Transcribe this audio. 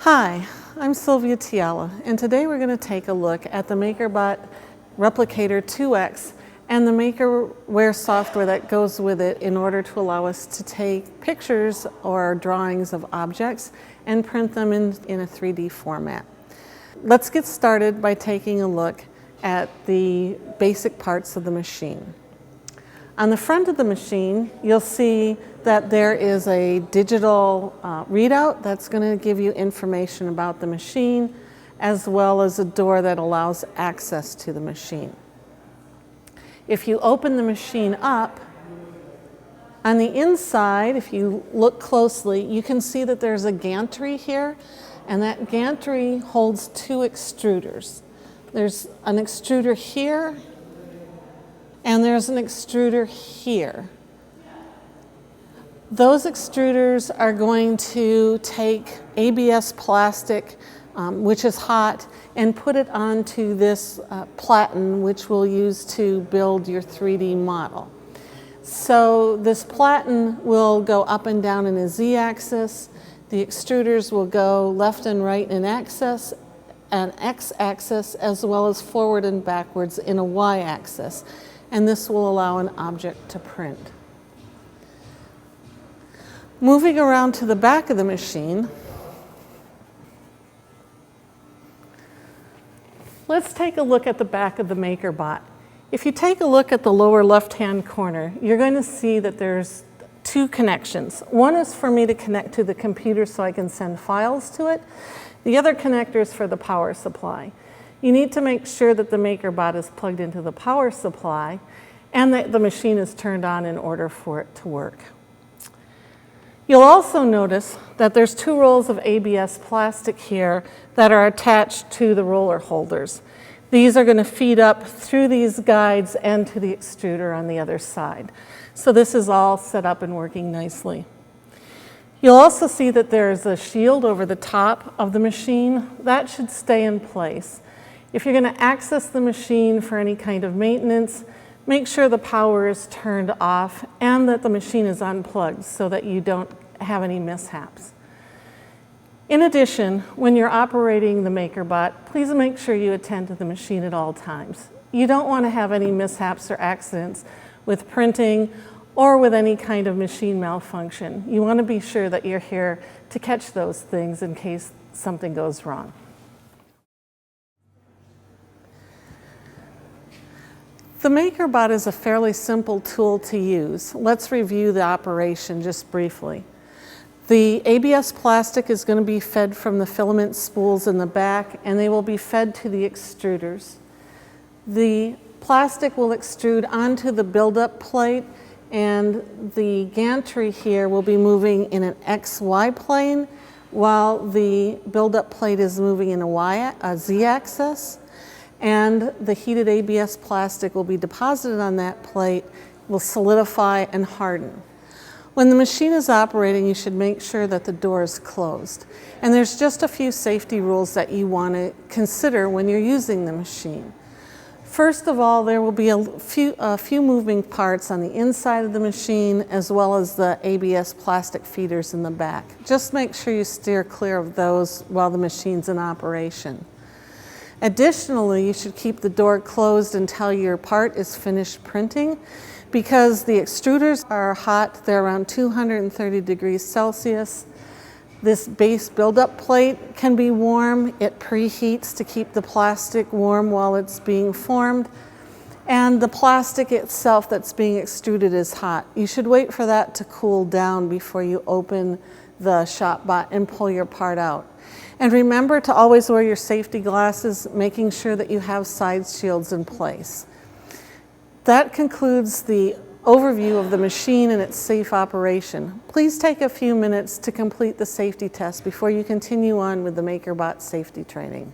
Hi, I'm Sylvia Tiala, and today we're going to take a look at the MakerBot Replicator 2X and the Makerware software that goes with it in order to allow us to take pictures or drawings of objects and print them in a 3D format. Let's get started by taking a look at the basic parts of the machine. On the front of the machine, you'll see that there is a digital readout that's going to give you information about the machine, as well as a door that allows access to the machine. If you open the machine up, on the inside, if you look closely, you can see that there's a gantry here, and that gantry holds two extruders. There's an extruder here, and there's an extruder here. Those extruders are going to take ABS plastic, which is hot, and put it onto this platen, which we'll use to build your 3D model. So this platen will go up and down in a Z-axis. The extruders will go left and right in an X-axis, as well as forward and backwards in a Y-axis. And this will allow an object to print. Moving around to the back of the machine, let's take a look at the back of the MakerBot. If you take a look at the lower left-hand corner, you're going to see that there's two connections. One is for me to connect to the computer so I can send files to it. The other connector is for the power supply. You need to make sure that the MakerBot is plugged into the power supply and that the machine is turned on in order for it to work. You'll also notice that there's two rolls of ABS plastic here that are attached to the roller holders. These are going to feed up through these guides and to the extruder on the other side. So this is all set up and working nicely. You'll also see that there's a shield over the top of the machine. That should stay in place. If you're going to access the machine for any kind of maintenance, make sure the power is turned off and that the machine is unplugged so that you don't have any mishaps. In addition, when you're operating the MakerBot, please make sure you attend to the machine at all times. You don't want to have any mishaps or accidents with printing or with any kind of machine malfunction. You want to be sure that you're here to catch those things in case something goes wrong. The MakerBot is a fairly simple tool to use. Let's review the operation just briefly. The ABS plastic is going to be fed from the filament spools in the back, and they will be fed to the extruders. The plastic will extrude onto the buildup plate, and the gantry here will be moving in an XY plane, while the buildup plate is moving in a Z-axis. And the heated ABS plastic will be deposited on that plate, will solidify and harden. When the machine is operating, you should make sure that the door is closed. And there's just a few safety rules that you want to consider when you're using the machine. First of all, there will be a few moving parts on the inside of the machine, as well as the ABS plastic feeders in the back. Just make sure you steer clear of those while the machine's in operation. Additionally, you should keep the door closed until your part is finished printing, because the extruders are hot. They're around 230 degrees Celsius. This base buildup plate can be warm. It preheats to keep the plastic warm while it's being formed. And the plastic itself that's being extruded is hot. You should wait for that to cool down before you open the ShopBot and pull your part out. And remember to always wear your safety glasses, making sure that you have side shields in place. That concludes the overview of the machine and its safe operation. Please take a few minutes to complete the safety test before you continue on with the MakerBot safety training.